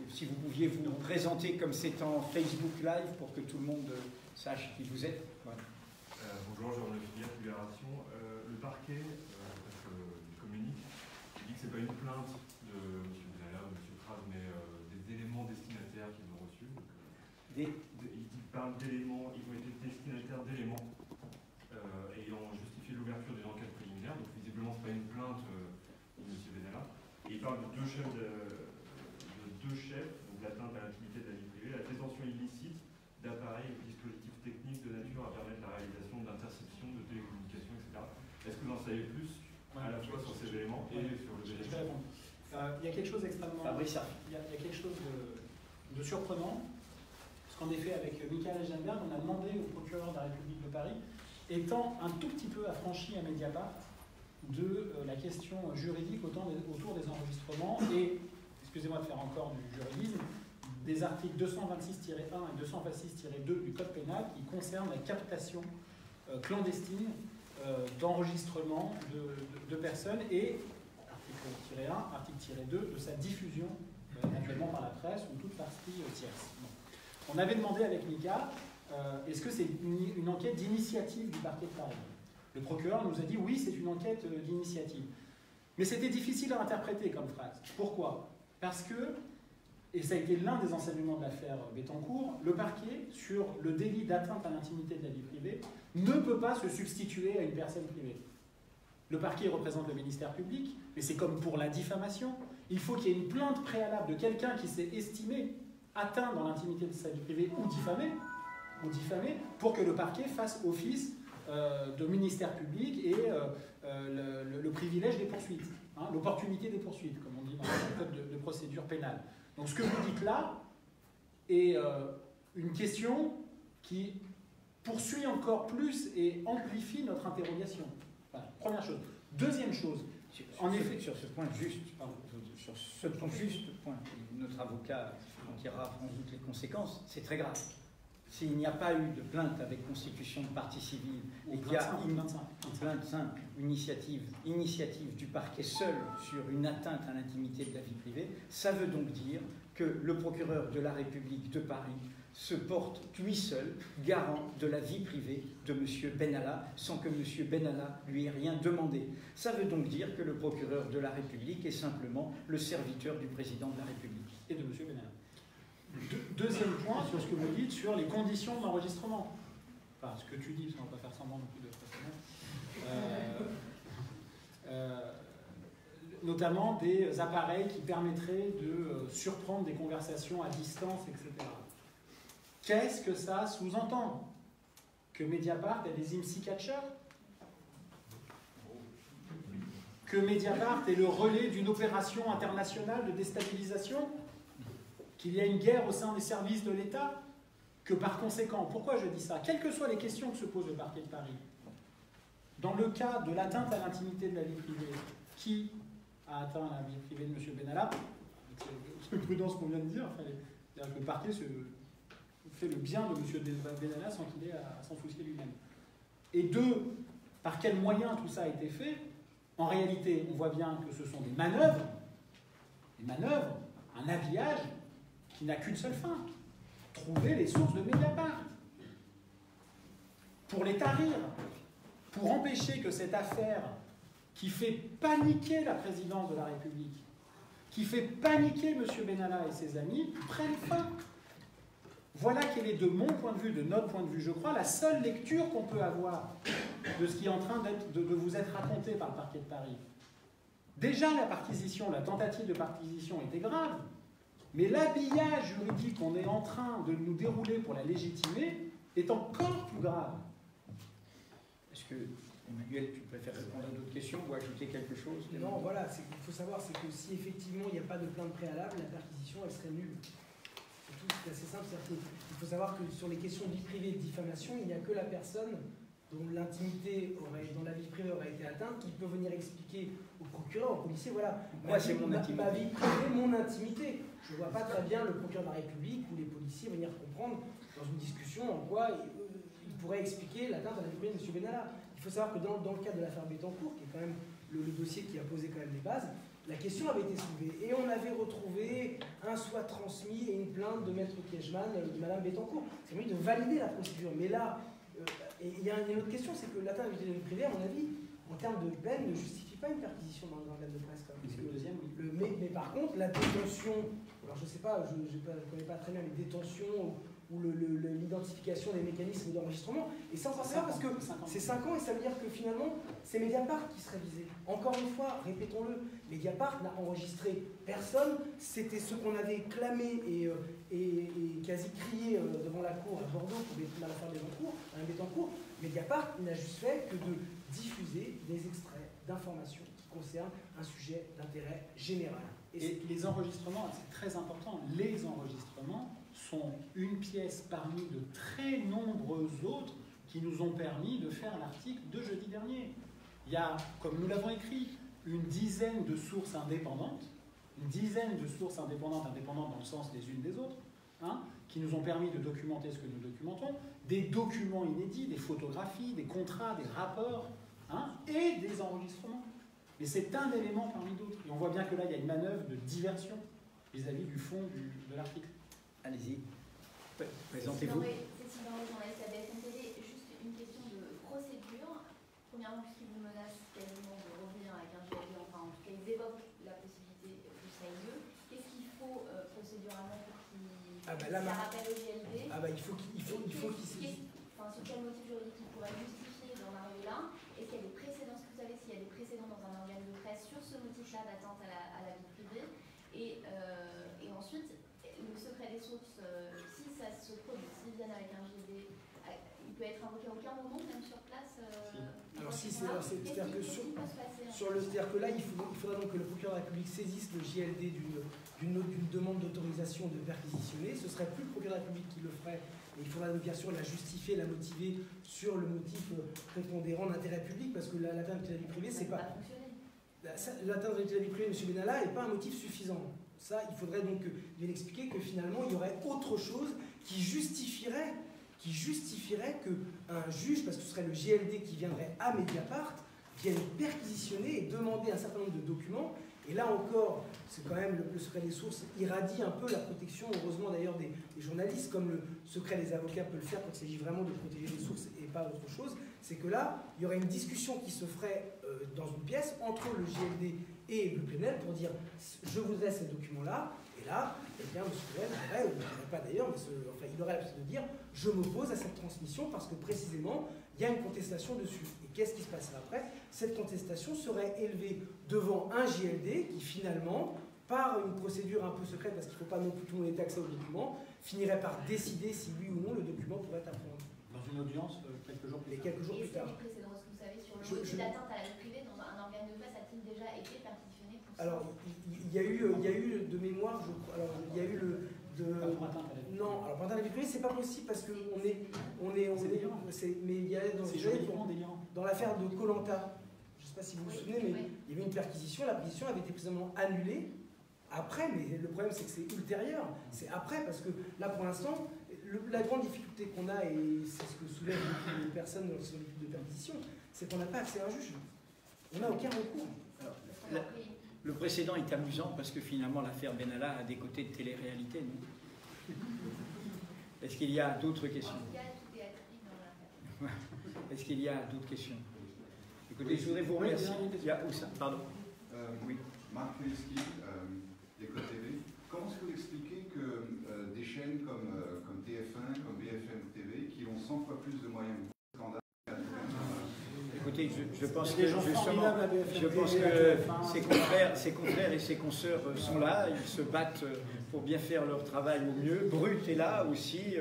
Si vous pouviez vous présenter comme c'est en Facebook Live pour que tout le monde sache qui vous êtes. Voilà. Bonjour, Jean-Luc Filière, Libération. Le parquet, il communique, il dit que ce n'est pas une plainte de M. Benalla ou de M. Kras, mais des éléments destinataires qu'ils ont reçus. Il parle d'éléments, ils ont été destinataires d'éléments ayant justifié l'ouverture d'une enquête préliminaire. Donc visiblement, ce n'est pas une plainte de M. Benalla. Et il parle de deux chefs, donc l'atteinte à l'intimité de la vie privée, la détention illicite d'appareils et dispositifs techniques de nature à permettre la réalisation d'interceptions, de télécommunications, etc. Est-ce que vous en savez plus à la fois sur ces éléments et sur le délai? Il y a quelque chose d'extrêmement... Il y a quelque chose de surprenant, parce qu'en effet, avec Michael Eisenberg, on a demandé au procureur de la République de Paris, étant un tout petit peu affranchi à Mediapart de la question juridique autour des enregistrements et, excusez-moi de faire encore du juridisme, des articles 226-1 et 226-2 du Code pénal qui concernent la captation clandestine d'enregistrement de personnes et, article 1, article 2, de sa diffusion éventuellement par la presse ou toute partie tierce. Bon. On avait demandé avec Mika, est-ce que c'est une enquête d'initiative du parquet de Paris? Le procureur nous a dit oui, c'est une enquête d'initiative. Mais c'était difficile à interpréter comme phrase. Pourquoi? Parce que, et ça a été l'un des enseignements de l'affaire Bettencourt, le parquet, sur le délit d'atteinte à l'intimité de la vie privée, ne peut pas se substituer à une personne privée. Le parquet représente le ministère public, mais c'est comme pour la diffamation. Il faut qu'il y ait une plainte préalable de quelqu'un qui s'est estimé atteint dans l'intimité de sa vie privée ou diffamé, pour que le parquet fasse office de ministère public et le privilège des poursuites, hein, l'opportunité des poursuites, comme on dit dans le code de procédure pénale. Donc ce que vous dites là est une question qui poursuit encore plus et amplifie notre interrogation. Voilà, première chose. Deuxième chose, en effet, sur ce point juste, notre avocat en tirera sans doute les conséquences, c'est très grave. S'il n'y a pas eu de plainte avec constitution de partie civile et qu'il y a une plainte simple, initiative du parquet seul sur une atteinte à l'intimité de la vie privée, ça veut donc dire que le procureur de la République de Paris se porte lui seul garant de la vie privée de M. Benalla sans que M. Benalla lui ait rien demandé. Ça veut donc dire que le procureur de la République est simplement le serviteur du président de la République. Et de M. Benalla. Deuxième point sur ce que vous dites sur les conditions de l'enregistrement. Enfin, ce que tu dis, parce qu'on ne va pas faire semblant non plus de façonner. Notamment des appareils qui permettraient de surprendre des conversations à distance, etc. Qu'est-ce que ça sous-entend? Que Mediapart a des IMSI catchers? Que Mediapart est le relais d'une opération internationale de déstabilisation? qu'il y a une guerre au sein des services de l'État, que par conséquent, pourquoi je dis ça? Quelles que soient les questions que se pose le parquet de Paris, dans le cas de l'atteinte à l'intimité de la vie privée, qui a atteint la vie privée de M. Benalla, avec cette prudence qu'on vient de dire, enfin, le parquet fait le bien de M. Benalla sans qu'il ait à s'en soucier lui-même. Et deux, par quels moyens tout ça a été fait? En réalité, on voit bien que ce sont des manœuvres, un habillage qui n'a qu'une seule fin: trouver les sources de Mediapart, pour les tarir, pour empêcher que cette affaire qui fait paniquer la présidence de la République, qui fait paniquer M. Benalla et ses amis, prenne fin. Voilà quelle est, de mon point de vue, de notre point de vue, je crois, la seule lecture qu'on peut avoir de ce qui est en train de vous être raconté par le parquet de Paris. Déjà, la perquisition, la tentative de perquisition était grave, mais l'habillage juridique qu'on est en train de nous dérouler pour la légitimer est encore plus grave. Est-ce que, Emmanuel, tu préfères répondre à d'autres questions ou ajouter quelque chose? Non, voilà, ce qu'il faut savoir, c'est que si effectivement il n'y a pas de plainte préalable, la perquisition, elle serait nulle. C'est assez simple, il faut savoir que sur les questions de vie privée et de diffamation, il n'y a que la personne dont l'intimité dont la vie privée aurait été atteinte qui peut venir expliquer au procureur, au policier, voilà, moi c'est mon intimité. Ma vie privée, mon intimité. Je ne vois pas très bien le procureur de la République ou les policiers venir comprendre dans une discussion en quoi il pourrait expliquer l'atteinte à la vie privée de M. Benalla. Il faut savoir que dans le cadre de l'affaire Bettencourt, qui est quand même le dossier qui a posé quand même les bases, la question avait été soulevée et on avait retrouvé un soit transmis et une plainte de Maître Kiechman, de Mme Bettencourt. C'est mieux de valider la procédure. Mais là, il y a une autre question, c'est que l'atteinte à la vie privée, à mon avis, en termes de peine, ne justifie pas une perquisition dans les organes de presse. C'est le deuxième, oui. Mais par contre, la détention, alors je ne sais pas, je ne connais pas très bien les détentions ou l'identification des mécanismes d'enregistrement, et ça encore ça parce que c'est 5 ans et ça veut dire que finalement c'est Mediapart qui serait visé. Encore une fois, répétons-le, Mediapart n'a enregistré personne, c'était ce qu'on avait clamé et quasi crié devant la cour à Bordeaux pour l'affaire Bettencourt. Mediapart n'a juste fait que de diffuser des extraits d'informations qui concernent un sujet d'intérêt général. Et les enregistrements, c'est très important, les enregistrements sont une pièce parmi de très nombreux autres qui nous ont permis de faire l'article de jeudi dernier. Il y a, comme nous l'avons écrit, une dizaine de sources indépendantes, indépendantes dans le sens des unes des autres, qui nous ont permis de documenter ce que nous documentons, des documents inédits, des photographies, des contrats, des rapports, et des enregistrements. Mais c'est un élément parmi d'autres. Et on voit bien que là, il y a une manœuvre de diversion vis-à-vis du fond de l'article. Allez-y, présentez-vous. Cécile Henry, journaliste à BFM TV. Juste une question de procédure. Premièrement, puisqu'ils vous menacent quasiment de revenir avec un GLD, enfin en tout cas ils évoquent la possibilité que ça ait lieu. Qu'est-ce qu'il faut procéduralement pour qu'il rappelle au GLD? Sur quel motif juridique il pourrait justifier d'en arriver là? Est-ce qu'il y a des précédents, est-ce que vous savez s'il y a des précédents dans un organe de presse sur ce motif-là d'atteinte à la vie privée? Et ensuite, le secret des sources, si ça se produit, s'ils viennent avec un GD, il peut être invoqué à aucun moment, même sur place. Alors c'est-à-dire que c'est-à-dire que là, il faudra donc que le procureur de la République saisisse le JLD d'une demande d'autorisation de perquisitionner. Ce serait plus le procureur de la République qui le ferait, mais il faudra donc bien sûr la justifier, la motiver sur le motif prépondérant d'intérêt public, parce que l'atteinte à la vie privée, c'est pas. L'atteinte à la vie privée de M. Benalla n'est pas un motif suffisant. Ça, il faudrait donc lui expliquer que finalement, il y aurait autre chose qui justifierait qu'un juge, parce que ce serait le GLD qui viendrait à Mediapart, vienne perquisitionner et demander un certain nombre de documents. Et là encore, c'est quand même le secret des sources irradie un peu la protection, heureusement d'ailleurs des journalistes, comme le secret des avocats peut le faire quand il s'agit vraiment de protéger les sources et pas autre chose. C'est que là, il y aurait une discussion qui se ferait dans une pièce entre le GLD et le Plenel pour dire je voudrais ces documents-là, et là, eh bien, M. Plenel aurait, ou ne dirait pas d'ailleurs, mais il aurait la possibilité de dire je m'oppose à cette transmission parce que précisément, il y a une contestation dessus. Et qu'est-ce qui se passerait après? Cette contestation serait élevée devant un JLD qui finalement, par une procédure un peu secrète, parce qu'il ne faut pas non plus tout le monde ait accès au document, finirait par décider si oui ou non le document pourrait être appréhendé. Dans une audience, quelques jours plus tard. Quelques jours plus tard. Et est-ce que vous savez, sur le motif d'atteinte à la vie privée, dans un organe de presse, a-t-il déjà été perquisitionné pour ça? Alors, il y a eu de mémoire, il y a eu Pas pour atteinte à la vie. Non, alors pour atteinte à la vie privée, c'est pas possible parce que C'est délirant. mais il y a C'est juridiquement délirant. dans l'affaire de Koh-Lanta, je ne sais pas si vous vous Oui, souvenez, mais oui. il y avait une perquisition, la perquisition avait été précisément annulée après, mais le problème c'est que c'est ultérieur, c'est après, parce que là pour l'instant, la grande difficulté qu'on a, et c'est ce que soulèvent beaucoup de personnes dans l'étude de perquisition, c'est qu'on n'a pas accès à un juge. On n'a aucun recours. Alors, le précédent est amusant parce que finalement l'affaire Benalla a des côtés de télé-réalité, non? Est-ce qu'il y a d'autres questions? En tout cas, tout est actif dans l'affaire. Est-ce qu'il y a d'autres questions? Écoutez, je voudrais vous remercier. Il y a où ça? Pardon. Oui, Marc Kuliski, Éco TV. Comment est-ce que vous expliquez que des chaînes comme TF1, comme BFM TV, qui ont 100 fois plus de moyens de scandale, Écoutez, je pense Il y que a des gens justement, formidables à BFM je pense TV, à que TF1. ses confrères et ses consoeurs sont là, ils se battent pour bien faire leur travail au mieux. Brut est là aussi,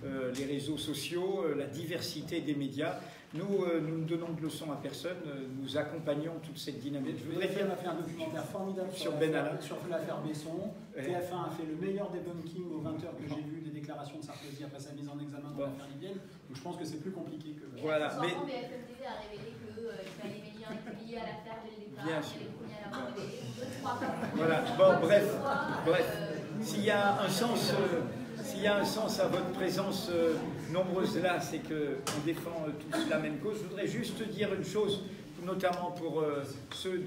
les réseaux sociaux, la diversité des médias. Nous ne donnons de leçons à personne, nous accompagnons toute cette dynamique. Je voudrais BFM dire a fait un documentaire formidable sur Benalla. sur l'affaire Besson. Ouais. TF1 a fait le meilleur debunking aux 20h que j'ai vu des déclarations de Sarkozy après sa mise en examen dans l'affaire libyenne. Donc je pense que c'est plus compliqué que... Voilà, mais BFM TV a révélé qu'il fallait les médias étaient liés à l'affaire dès le départ, Bien il sûr. y avait les premiers à l'avoir révélé. 2-3 fois. voilà. Bon, bref. S'il y a un sens, s'il y a un sens à votre présence nombreuse là, c'est qu'on défend tous la même cause. Je voudrais juste dire une chose, notamment pour ceux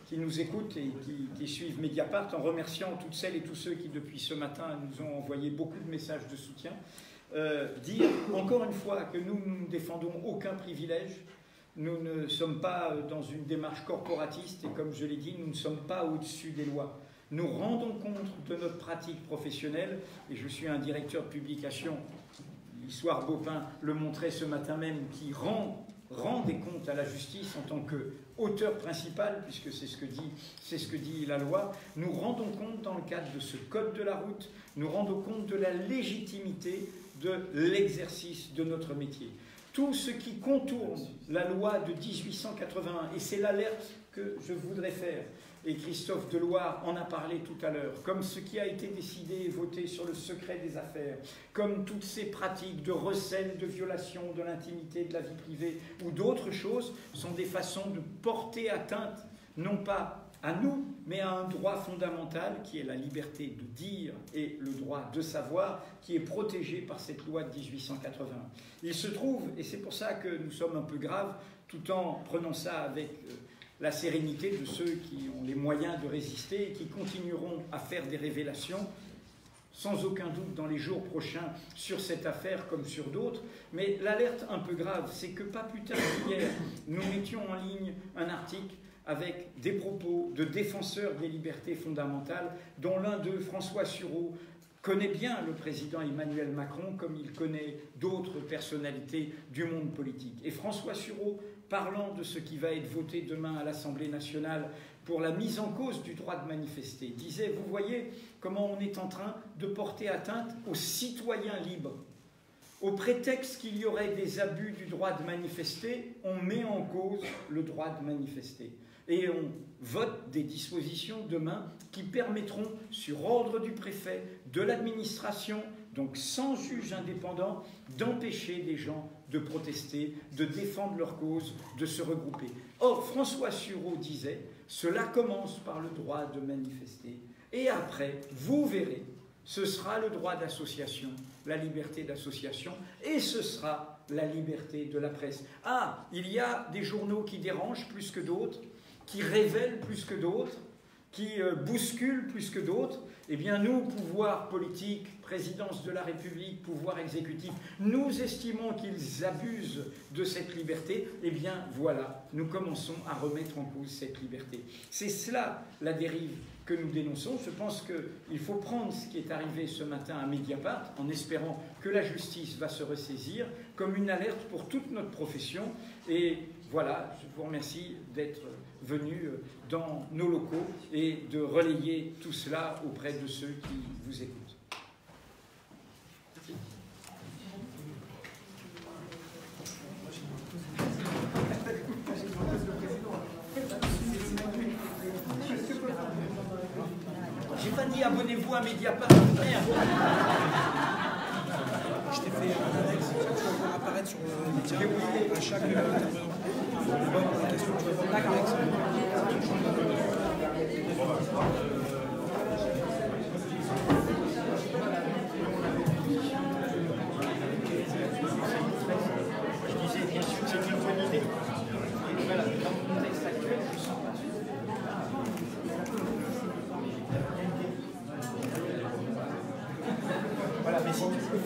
qui nous écoutent et qui suivent Mediapart, en remerciant toutes celles et tous ceux qui, depuis ce matin, nous ont envoyé beaucoup de messages de soutien. Dire encore une fois que nous ne défendons aucun privilège. Nous ne sommes pas dans une démarche corporatiste et comme je l'ai dit, nous ne sommes pas au-dessus des lois. Nous rendons compte de notre pratique professionnelle et je suis un directeur de publication, l'Histoire Baupin le montrait ce matin même, qui rend des comptes à la justice en tant qu'auteur principal, puisque c'est ce que dit la loi. Nous rendons compte dans le cadre de ce code de la route, nous rendons compte de la légitimité de l'exercice de notre métier. Tout ce qui contourne la loi de 1881, et c'est l'alerte que je voudrais faire, et Christophe Deloire en a parlé tout à l'heure, comme ce qui a été décidé et voté sur le secret des affaires, comme toutes ces pratiques de recel, de violation de l'intimité de la vie privée ou d'autres choses, sont des façons de porter atteinte, non pas à nous, mais à un droit fondamental qui est la liberté de dire et le droit de savoir, qui est protégé par cette loi de 1881. Il se trouve, et c'est pour ça que nous sommes un peu graves, tout en prenant ça avec la sérénité de ceux qui ont les moyens de résister et qui continueront à faire des révélations, sans aucun doute dans les jours prochains, sur cette affaire comme sur d'autres. Mais l'alerte un peu grave, c'est que pas plus tard qu'hier, nous mettions en ligne un article avec des propos de défenseurs des libertés fondamentales, dont l'un d'eux, François Sureau, connaît bien le président Emmanuel Macron comme il connaît d'autres personnalités du monde politique. Et François Sureau, parlant de ce qui va être voté demain à l'Assemblée nationale pour la mise en cause du droit de manifester, disait « Vous voyez comment on est en train de porter atteinte aux citoyens libres. Au prétexte qu'il y aurait des abus du droit de manifester, on met en cause le droit de manifester. Et on vote des dispositions demain qui permettront, sur ordre du préfet, de l'administration, donc sans juge indépendant, d'empêcher des gens de protester, de défendre leur cause, de se regrouper. Or, François Sureau disait, cela commence par le droit de manifester. Et après, vous verrez, ce sera le droit d'association, la liberté d'association, et ce sera la liberté de la presse. Ah, il y a des journaux qui dérangent plus que d'autres, qui révèlent plus que d'autres, qui bousculent plus que d'autres. Eh bien, nous, pouvoir politique, présidence de la République, pouvoir exécutif, nous estimons qu'ils abusent de cette liberté. Eh bien, voilà, nous commençons à remettre en cause cette liberté. C'est cela, la dérive que nous dénonçons. Je pense qu'il faut prendre ce qui est arrivé ce matin à Mediapart, en espérant que la justice va se ressaisir, comme une alerte pour toute notre profession. Et voilà, je vous remercie d'être venu dans nos locaux et de relayer tout cela auprès de ceux qui vous écoutent. Merci. J'ai pas dit abonnez-vous à Mediapart. Merde. Je t'ai fait un index, ça tu vas pouvoir apparaître sur le média à chaque intervenant. Bonne question, tu vas voir l'index. Je disais bien sûr que c'est une bonne idée. Et voilà, dans le contexte actuel, je sens pas. Voilà, mais si tu peux